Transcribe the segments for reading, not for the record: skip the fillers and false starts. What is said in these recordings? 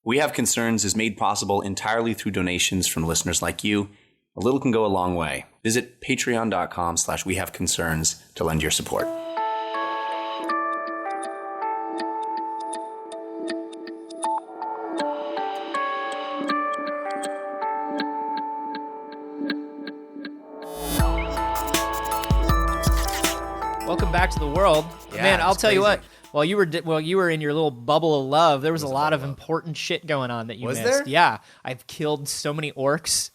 We Have Concerns is made possible entirely through donations from listeners like you. A little can go a long way. Visit patreon.com/wehaveconcerns to lend your support. Welcome back to the world. Yeah, Man, I'll tell you crazy. what. While you were in your little bubble of love, there was a lot of important shit going on that you Was missed. there? Yeah, I've killed so many orcs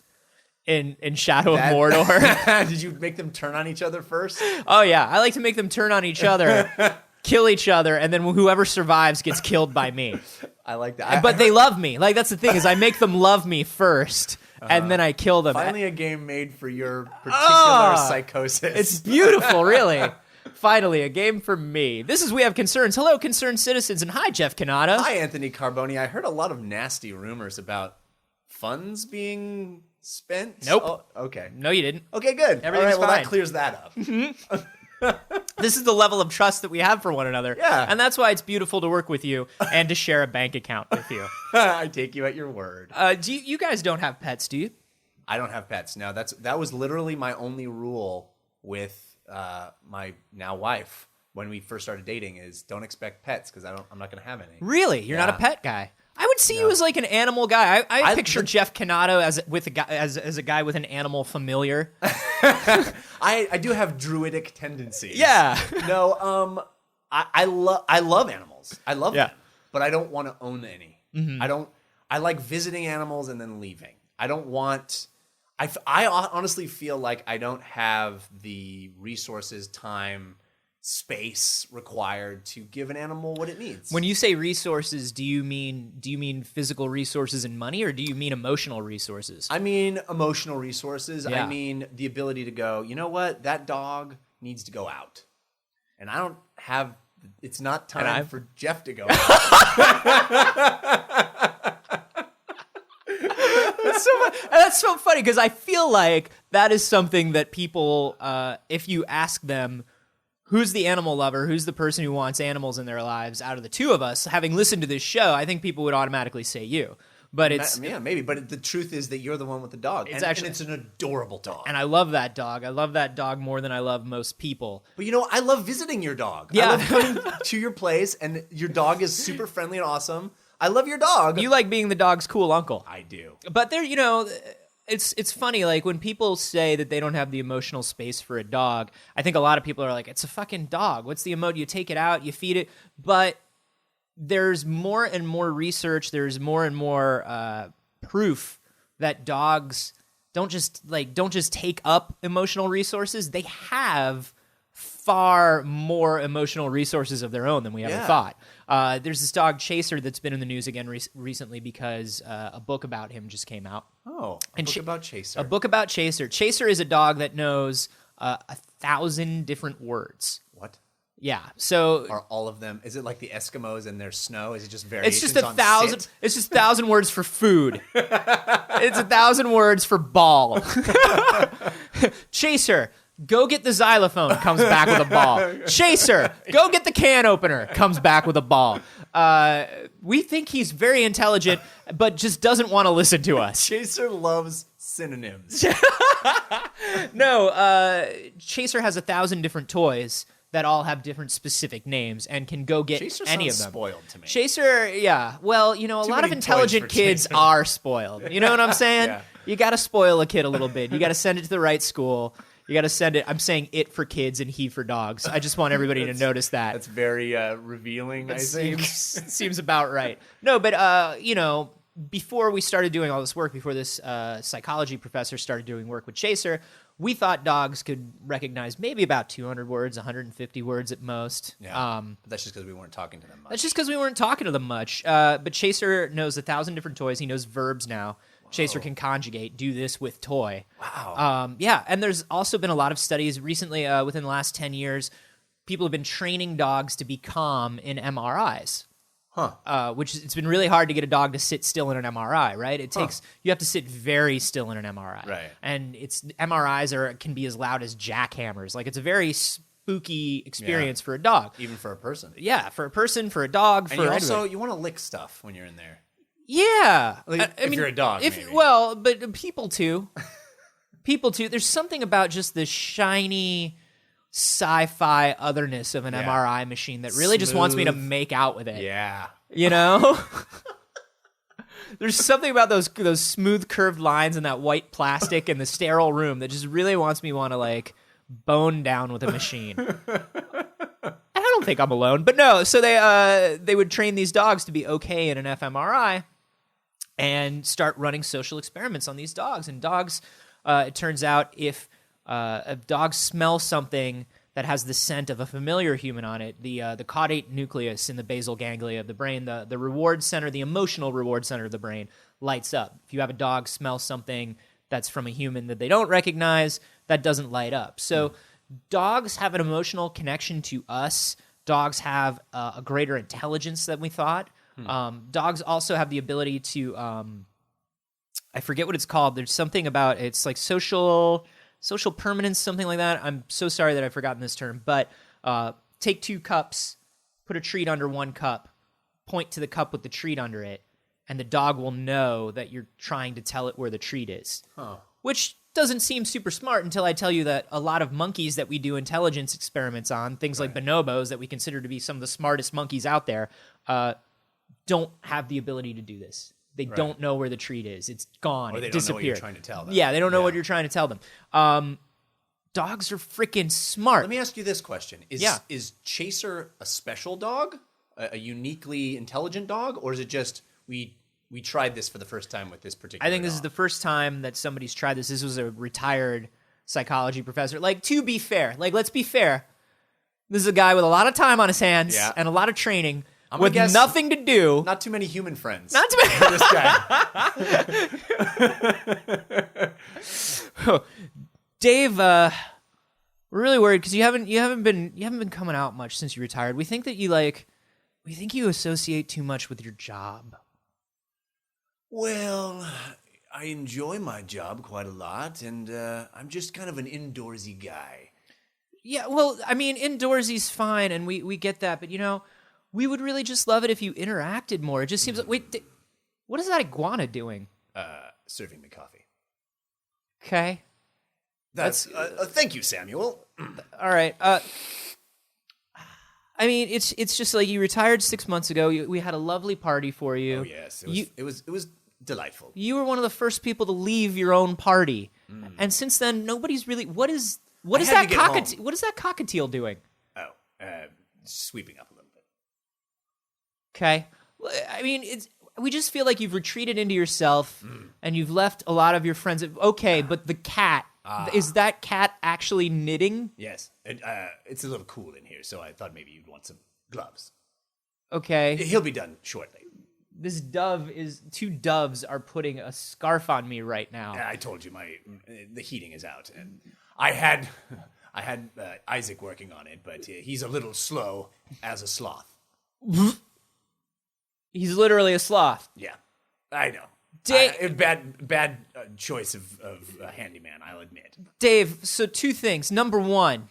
in Shadow of Mordor. Did you make them turn on each other first? Oh yeah, I like to make them turn on each other, kill each other, and then whoever survives gets killed by me. I like that. But they love me. Like, that's the thing, is I make them love me first, and then I kill them. Finally a game made for your particular psychosis. It's beautiful, really. Finally, a game for me. This is We Have Concerns. Hello, concerned citizens, and hi, Jeff Canada. Hi, Anthony Carboni. I heard a lot of nasty rumors about funds being spent. Nope. Oh, okay. No, you didn't. Okay, good. Everything's All right, well, fine. that clears that up. This is the level of trust that we have for one another. Yeah. And that's why it's beautiful to work with you and to share a bank account with you. I take you at your word. You guys don't have pets, do you? I don't have pets. No, that was literally my only rule with my now wife when we first started dating is don't expect pets because I'm not going to have any. Really? You're not a Yeah. pet guy? I would see you as like an animal guy. I picture but- Jeff Canado as a guy with an animal familiar. I do have druidic tendencies. Yeah. No, I love animals. I love Yeah. them, but I don't want to own any. I like visiting animals and then leaving. I don't want. I honestly feel like I don't have the resources, time, space required to give an animal what it needs. When you say resources, do you mean physical resources and money, or do you mean emotional resources? I mean emotional resources. Yeah. I mean the ability to go, you know what? That dog needs to go out. And I don't have, it's not time for Jeff to go out. That's so funny because I feel like that is something that people, if you ask them, who's the animal lover, who's the person who wants animals in their lives, out of the two of us, having listened to this show, I think people would automatically say you. But it's Yeah, maybe. But the truth is that you're the one with the dog. It's and actually- it's an adorable dog. and I love that dog. I love that dog more than I love most people. But you know, I love visiting your dog. Yeah. I love coming to your place, and your dog is super friendly and awesome. I love your dog. You like being the dog's cool uncle. I do. But there, it's funny, like when people say that they don't have the emotional space for a dog, I think a lot of people are like, it's a fucking dog. What's the You take it out, you feed it. But there's more and more research, there's more and more proof that dogs don't just take up emotional resources. They have far more emotional resources of their own than we ever Yeah. thought. There's this dog Chaser that's been in the news again recently because a book about him just came out. Oh, And book about Chaser. A book about Chaser. Chaser is a dog that knows 1,000 different words. What? Yeah, so Are all of them? Is it like the Eskimos and their snow? Is it just it's variations just on 1,000. sit? It's just 1,000 words for food. It's 1,000 words for ball. Chaser, go get the xylophone. Comes back with a ball. Chaser, go get the can opener. Comes back with a ball. We think he's very intelligent, but just doesn't want to listen to us. Chaser loves synonyms. No, Chaser has 1,000 different toys that all have different specific names and can go get Chaser any sounds of them. spoiled to me. Chaser, yeah. Well, a lot of many toys intelligent for kids Chaser. are spoiled. You know what I'm saying? Yeah. You got to spoil a kid a little bit. You got to send it to the right school. You got to send it. I'm saying it for kids and he for dogs. I just want everybody to notice that. That's very revealing, I think. Seems about right. No, but before we started doing all this work, before this psychology professor started doing work with Chaser, we thought dogs could recognize maybe about 200 words, 150 words at most. Yeah. But that's just because we weren't talking to them much. That's just because we weren't talking to them much. But Chaser knows 1,000 different toys. He knows verbs now. Chaser can conjugate, do this with toy. Wow. Yeah, and there's also been a lot of studies recently, within the last 10 years, people have been training dogs to be calm in MRIs. Which it's been really hard to get a dog to sit still in an MRI, right? It takes you have to sit very still in an MRI, Right? And MRIs can be as loud as jackhammers. Like it's a very spooky experience for a dog, Even for a person. yeah, for a person, for a dog, And for you anybody. want to lick stuff when you're in there. Yeah. Like, if you're a dog, maybe. Well, but people too. People too. There's something about just the shiny sci-fi otherness of an MRI machine that really just wants me to make out with it. Yeah. You know? There's something about those smooth curved lines and that white plastic in the sterile room that just really wants me want to like bone down with a machine. I don't think I'm alone, but no. So they would train these dogs to be okay in an fMRI and start running social experiments on these dogs. And dogs, it turns out, if dogs smell something that has the scent of a familiar human on it, the caudate nucleus in the basal ganglia of the brain, the reward center, the emotional reward center of the brain, lights up. If you have a dog smell something that's from a human that they don't recognize, that doesn't light up. So dogs have an emotional connection to us. Dogs have a greater intelligence than we thought. Dogs also have the ability to, I forget what it's called. There's something about, it's like social permanence, something like that. I'm so sorry that I've forgotten this term, but take 2 cups, put a treat under one cup, point to the cup with the treat under it, and the dog will know that you're trying to tell it where the treat is. Which doesn't seem super smart until I tell you that a lot of monkeys that we do intelligence experiments on, things like bonobos that we consider to be some of the smartest monkeys out there, don't have the ability to do this. They don't know where the treat is. It's gone. Or they it don't disappeared. know what you're trying to tell them. Yeah, they don't know what you're trying to tell them. Dogs are freaking smart. Let me ask you this question. Is Chaser a special dog? A uniquely intelligent dog? Or is it just we tried this for the first time with this particular I think this dog? is the first time that somebody's tried this. This was a retired psychology professor. Like, to be fair, let's be fair. This is a guy with a lot of time on his hands and a lot of training with nothing to do. Not too many human friends. Not too many. For this guy. Dave, we're really worried because you haven't been coming out much since you retired. We think that you associate too much with your job. Well, I enjoy my job quite a lot, and I'm just kind of an indoorsy guy. Yeah, well, I mean, indoorsy's fine, and we get that, but we would really just love it if you interacted more. It just seems like, wait, what is that iguana doing? Serving me coffee. Okay. That's thank you, Samuel. All right. I mean, it's just like you retired 6 months ago. We had a lovely party for you. Oh yes, it was delightful. You were one of the first people to leave your own party, and since then, nobody's really. What is that cockatiel doing? Oh, sweeping up a little bit. Okay. I mean, we just feel like you've retreated into yourself, and you've left a lot of your friends. Okay, but the cat. Is that cat actually knitting? Yes. It's a little cool in here, so I thought maybe you'd want some gloves. Okay. He'll be done shortly. Two doves are putting a scarf on me right now. I told you the heating is out, and I had Isaac working on it, but he's a little slow as a sloth. He's literally a sloth. Yeah, I know. Bad choice of handyman, I'll admit. Dave, so 2 things. Number 1,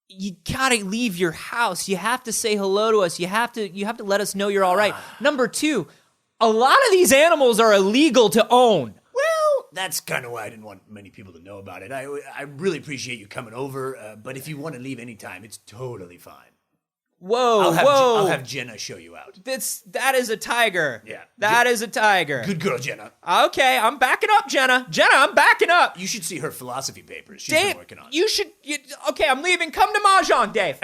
you gotta leave your house. You have to say hello to us. You have to let us know you're all right. Number 2, a lot of these animals are illegal to own. Well, that's kind of why I didn't want many people to know about it. I really appreciate you coming over, but if you want to leave anytime, it's totally fine. Whoa, I'll have Jenna show you out. That is a tiger. Yeah. That is a tiger. Good girl, Jenna. Okay, I'm backing up, Jenna. Jenna, I'm backing up. You should see her philosophy papers she's Dave, been working on. Okay, I'm leaving. Come to Mahjong, Dave.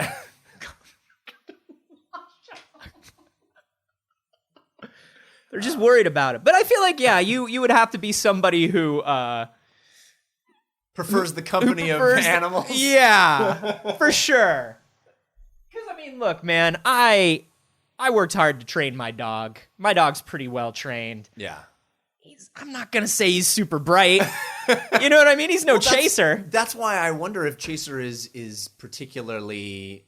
They're just worried about it. But I feel like, you would have to be somebody who prefers the company of animals. Yeah, for sure. Because, I mean, look, man, I worked hard to train my dog. My dog's pretty well trained. Yeah. I'm not going to say he's super bright. You know what I mean? He's no Chaser. That's why I wonder if Chaser is particularly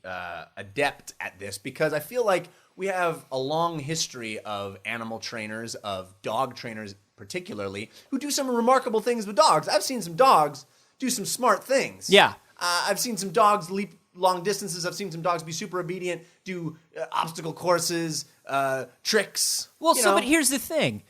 adept at this, because I feel like we have a long history of animal trainers, of dog trainers particularly, who do some remarkable things with dogs. I've seen some dogs do some smart things. Yeah. I've seen some dogs leap long distances. I've seen some dogs be super obedient, do obstacle courses, tricks. Well, but here's the thing.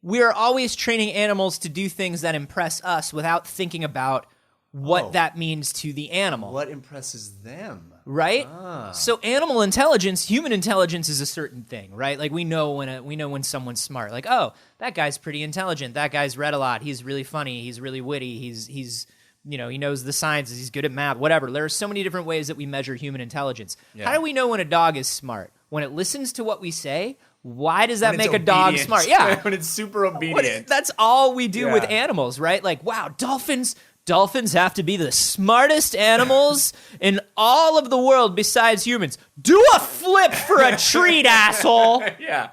We're always training animals to do things that impress us without thinking about what that means to the animal. What impresses them? Right? So animal intelligence, human intelligence is a certain thing, right? Like we know when someone's smart. Like, oh, that guy's pretty intelligent. That guy's read a lot. He's really funny. He's really witty. He's he knows the sciences. He's good at math, whatever. There are so many different ways that we measure human intelligence. Yeah. How do we know when a dog is smart? When it listens to what we say? Why does that make a dog smart? Yeah. When it's super obedient. That's all we do with animals, right? Like, wow, dolphins have to be the smartest animals in all of the world besides humans. Do a flip for a treat, asshole. Yeah.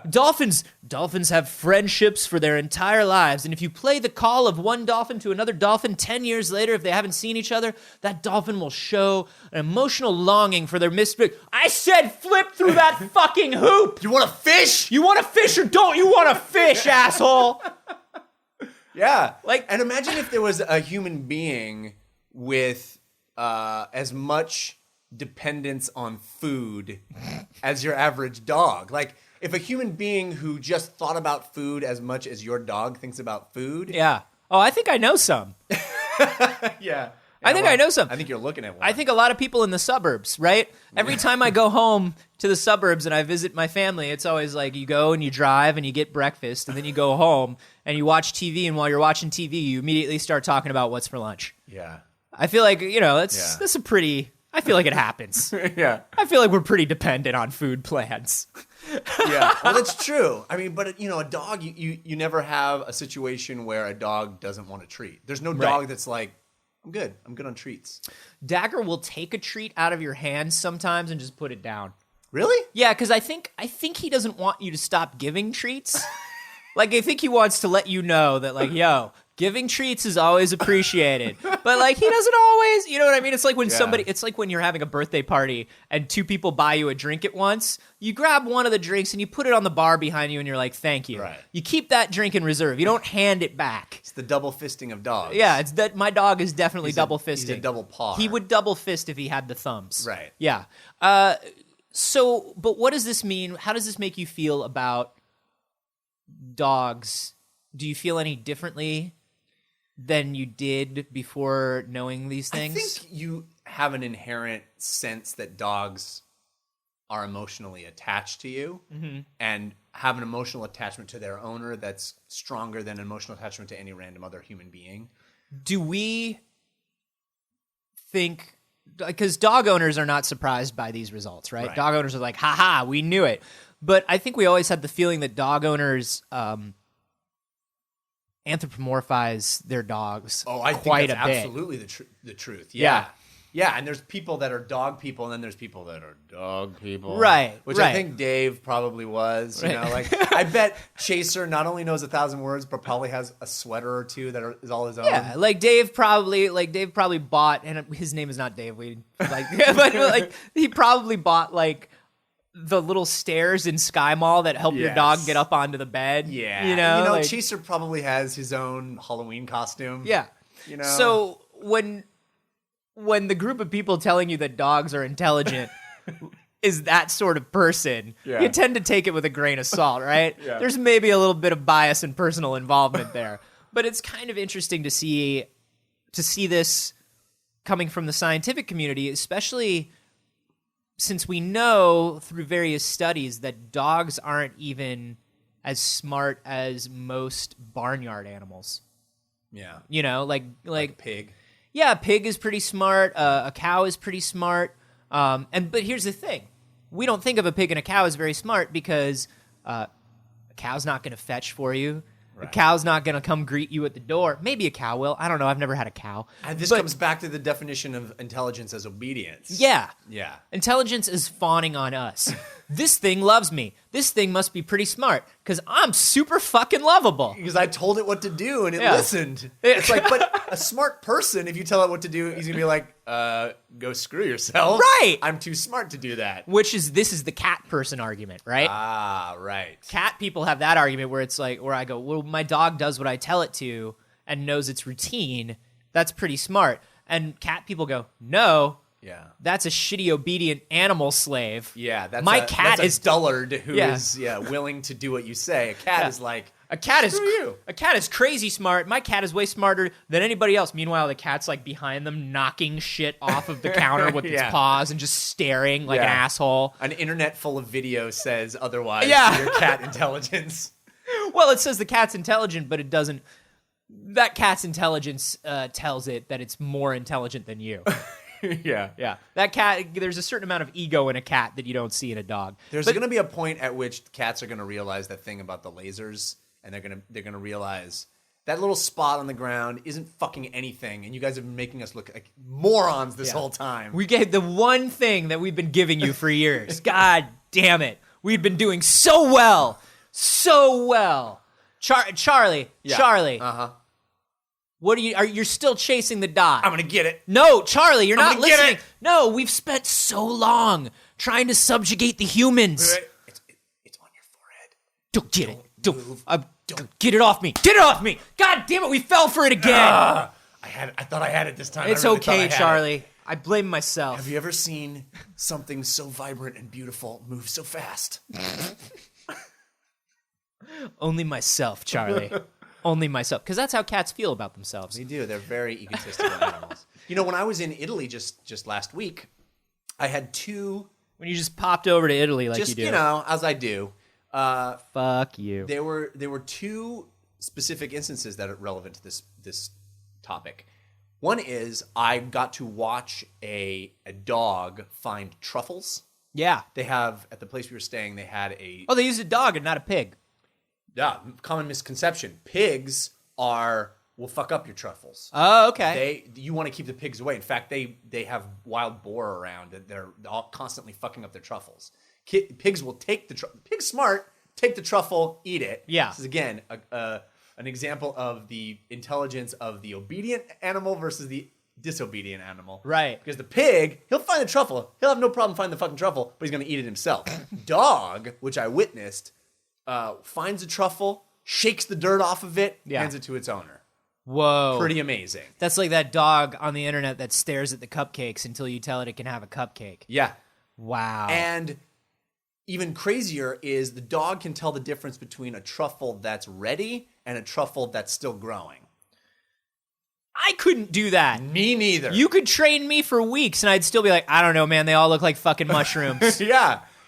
Dolphins have friendships for their entire lives, and if you play the call of one dolphin to another dolphin 10 years later, if they haven't seen each other, that dolphin will show an emotional longing for their misfit. I said flip through that fucking hoop. You want to fish? You want to fish or don't you want to fish, asshole? Yeah. And imagine if there was a human being with as much dependence on food as your average dog. Like, if a human being who just thought about food as much as your dog thinks about food. Yeah. Oh, I think I know some. Yeah. I know some. I think you're looking at one. I think a lot of people in the suburbs, right? Every time I go home to the suburbs and I visit my family, it's always like you go and you drive and you get breakfast and then you go home and you watch TV, and while you're watching TV, you immediately start talking about what's for lunch. Yeah. I feel like, that's a pretty... I feel like it happens. Yeah. I feel like we're pretty dependent on food plans. Yeah. Well, that's true. I mean, but a dog, you never have a situation where a dog doesn't want a treat. There's no dog that's like, I'm good on treats. Dagger will take a treat out of your hands sometimes and just put it down. Really? Yeah, because I think he doesn't want you to stop giving treats. Like, I think he wants to let you know that, like, yo, giving treats is always appreciated. But, like, he doesn't always, you know what I mean? It's like when it's like when you're having a birthday party and two people buy you a drink at once. You grab one of the drinks and you put it on the bar behind you and you're like, thank you. Right. You keep that drink in reserve. You don't hand it back. It's the double fisting of dogs. Yeah, it's that my dog is definitely double fisting. He's a double paw. He would double fist if he had the thumbs. Right. Yeah. But what does this mean? How does this make you feel about dogs? Do you feel any differently than you did before knowing these things? I think you have an inherent sense that dogs are emotionally attached to you and have an emotional attachment to their owner that's stronger than an emotional attachment to any random other human being. Do we think, because dog owners are not surprised by these results, right? Dog owners are like, haha, we knew it. But I think we always had the feeling that dog owners anthropomorphize their dogs quite a bit. Absolutely the truth. Yeah. Yeah, and there's people that are dog people, and then there's people that are dog people. Right. Which I think Dave probably was. You know, like I bet Chaser not only knows 1,000 words, but probably has a sweater or two that is all his own. Yeah, like Dave probably bought, and his name is not Dave. But he probably bought like the little stairs in Sky Mall that help your dog get up onto the bed. Yeah. You know, like, Chaser probably has his own Halloween costume. Yeah. You know. So when the group of people telling you that dogs are intelligent is that sort of person, you tend to take it with a grain of salt, right? Yeah. There's maybe a little bit of bias and personal involvement there. But it's kind of interesting to see this coming from the scientific community, especially since we know through various studies that dogs aren't even as smart as most barnyard animals. Yeah. You know, like a pig. Yeah, a pig is pretty smart. A cow is pretty smart. But here's the thing: we don't think of a pig and a cow as very smart because a cow's not going to fetch for you. Right. A cow's not going to come greet you at the door. Maybe a cow will. I don't know. I've never had a cow. And this comes back to the definition of intelligence as obedience. Yeah. Yeah. Intelligence is fawning on us. This thing loves me. This thing must be pretty smart because I'm super fucking lovable. Because I told it what to do and it listened. It's like, but a smart person, if you tell it what to do, he's going to be like, go screw yourself. Right. I'm too smart to do that. This is the cat person argument, right? Ah, right. Cat people have that argument where it's like, where I go, well, my dog does what I tell it to and knows its routine. That's pretty smart. And cat people go, no, Yeah. That's a shitty, obedient animal slave. Yeah, that's my a, cat that's is a dullard who Yeah. is willing to do what you say. A cat is like, a cat is screw you. a cat is crazy smart. My cat is way smarter than anybody else. Meanwhile, the cat's like behind them, knocking shit off of the counter with its Yeah. paws and just staring like an Yeah. asshole. An internet full of video says otherwise Yeah. to your cat intelligence. Well, it says the cat's intelligent, but it doesn't. That cat's intelligence tells it that it's more intelligent than you. Yeah. Yeah, that cat. There's a certain amount of ego in a cat that you don't see in a dog. There's going to be a point at which cats are going to realize that thing about the lasers, and they're going to realize that little spot on the ground isn't fucking anything, and you guys have been making us look like morons this whole time. We get the one thing that we've been giving you for years. God damn it, we've been doing so well, so well. Charlie, Charlie. What you're still chasing the dot. I'm going to get it. No, Charlie, you're not gonna get listening. it. No, we've spent so long trying to subjugate the humans. It's on your forehead. Don't get it. Don't get it off me. Get it off me. God damn it, we fell for it again. I thought I had it this time. It's I really thought I okay, had it. Charlie. I blame myself. Have you ever seen something so vibrant and beautiful move so fast? Only myself, Charlie. Only myself. Because that's how cats feel about themselves. They do. They're very egotistical animals. You know, when I was in Italy just last week, I had two. When you just popped over to Italy like you do. As I do. Fuck you. There were two specific instances that are relevant to this topic. One is I got to watch a dog find truffles. Yeah. They have, at the place we were staying, they had a... Oh, they used a dog and not a pig. Yeah, common misconception. Pigs will fuck up your truffles. Oh, okay. You want to keep the pigs away. In fact, they have wild boar around that they're all constantly fucking up their truffles. Pigs will take the pig's smart, take the truffle, eat it. Yeah. This is again an example of the intelligence of the obedient animal versus the disobedient animal. Right. Because the pig, he'll find the truffle. He'll have no problem finding the fucking truffle, but he's going to eat it himself. Dog, which I witnessed, finds a truffle, shakes the dirt off of it, hands it to its owner. Whoa. Pretty amazing. That's like that dog on the internet that stares at the cupcakes until you tell it it can have a cupcake. Yeah. Wow. And even crazier is the dog can tell the difference between a truffle that's ready and a truffle that's still growing. I couldn't do that. Me neither. You could train me for weeks and I'd still be like, I don't know, man. They all look like fucking mushrooms.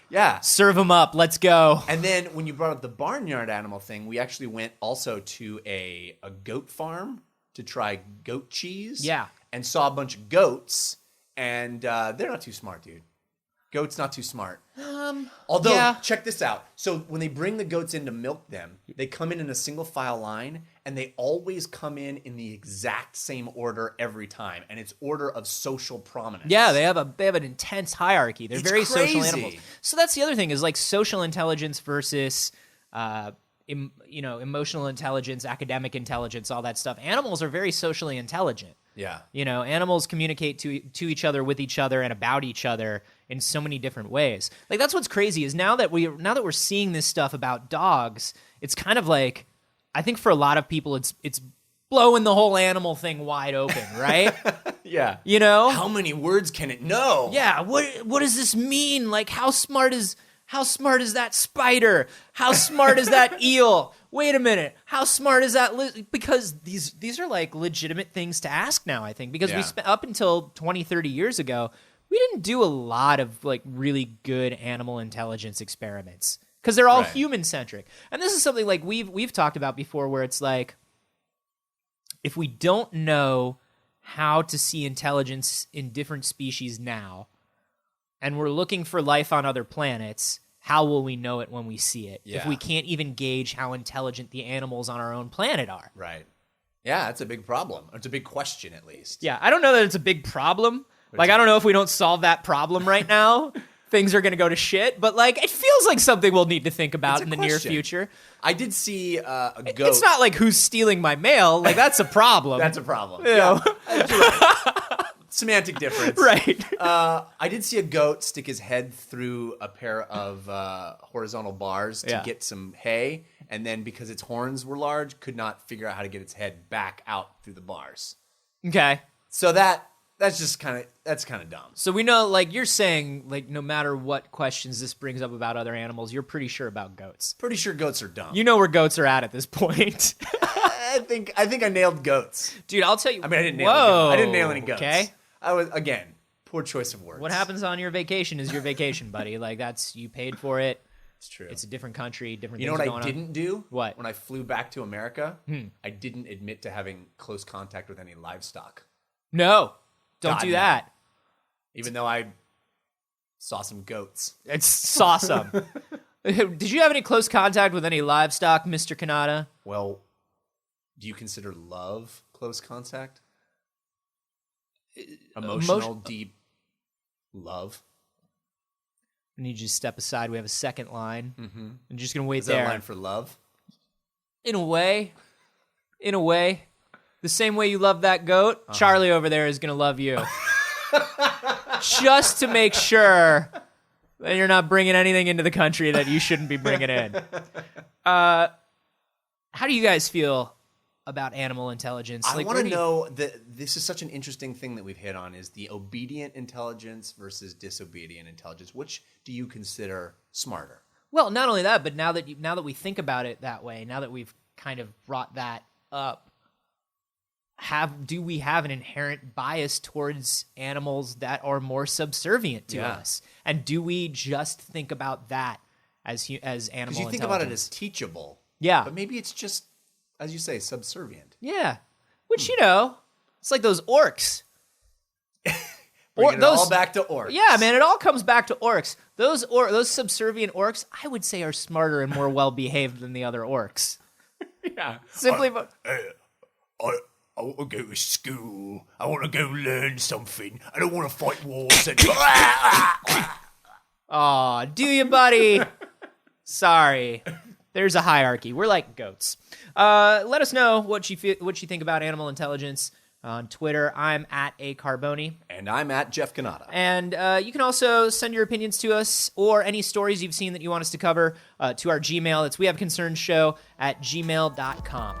Yeah. Serve them up. Let's go. And then when you brought up the barnyard animal thing, we actually went also to a goat farm to try goat cheese. Yeah. And saw a bunch of goats, and they're not too smart, dude. Goats not too smart. Although, yeah. check this out. So when they bring the goats in to milk them, they come in a single file line, and they always come in the exact same order every time, and it's order of social prominence. Yeah, they have an intense hierarchy. They're very social crazy. animals. So that's the other thing is like social intelligence versus emotional intelligence, academic intelligence, all that stuff. Animals are very socially intelligent. Yeah. You know, animals communicate to each other, with each other, and about each other in so many different ways. Like that's what's crazy is now that we're seeing this stuff about dogs, it's kind of like I think for a lot of people it's blowing the whole animal thing wide open, right? Yeah. You know? How many words can it know? Yeah, what does this mean? Like how smart is that spider? How smart is that eel? Wait a minute. How smart is that because these are like legitimate things to ask now, I think, because we spent up until 20, 30 years ago, we didn't do a lot of like really good animal intelligence experiments because they're all human centric. And this is something like we've talked about before where it's like if we don't know how to see intelligence in different species now, and we're looking for life on other planets, how will we know it when we see it? Yeah. If we can't even gauge how intelligent the animals on our own planet are. Right. Yeah, that's a big problem. It's a big question, at least. Yeah, I don't know that it's a big problem. Like, I don't know if we don't solve that problem right now, things are going to go to shit. But, like, it feels like something we'll need to think about in the near future. I did see a goat. It's not like who's stealing my mail. Like, that's a problem. That's a problem. You know? Semantic difference. Right. I did see a goat stick his head through a pair of horizontal bars to get some hay, and then because its horns were large, could not figure out how to get its head back out through the bars. Okay. So that that's kind of dumb. So we know, like you're saying, like no matter what questions this brings up about other animals, you're pretty sure about goats. Pretty sure goats are dumb. You know where goats are at this point. I think I nailed goats. Dude, I'll tell you. I mean, I didn't nail any goats. Okay. I was, again, poor choice of words. What happens on your vacation is your vacation, buddy. Like you paid for it. It's true. It's a different country, different You things know are what I going didn't do? What? When I flew back to America, I didn't admit to having close contact with any livestock. No. Don't God, do no. that. Even though I saw some goats. It's awesome. Did you have any close contact with any livestock, Mr. Kanata? Well, do you consider love close contact? Emotional, deep love? I need you to step aside. We have a second line. Mm-hmm. I'm just going to wait Is there. that a line for love? In a way. The same way you love that goat, Charlie over there is going to love you. Just to make sure that you're not bringing anything into the country that you shouldn't be bringing in. How do you guys feel about animal intelligence? I want to know that this is such an interesting thing that we've hit on is the obedient intelligence versus disobedient intelligence. Which do you consider smarter? Well, not only that, but now that we think about it that way, now that we've kind of brought that up, do we have an inherent bias towards animals that are more subservient to us? And do we just think about that as animal intelligence? Because you think about it as teachable. Yeah. But maybe it's just, as you say, subservient. Yeah. Which, it's like those orcs. Bringing it all back to orcs. Yeah, man, it all comes back to orcs. Those subservient orcs, I would say, are smarter and more well-behaved than the other orcs. Yeah. Simply, I want to go to school. I want to go learn something. I don't want to fight wars. Aw, do you, buddy? Sorry. There's a hierarchy. We're like goats. Let us know what you think about animal intelligence on Twitter. I'm at @acarboni. And I'm at Jeff Kanata. And you can also send your opinions to us or any stories you've seen that you want us to cover to our Gmail. It's wehaveconcernshow@gmail.com.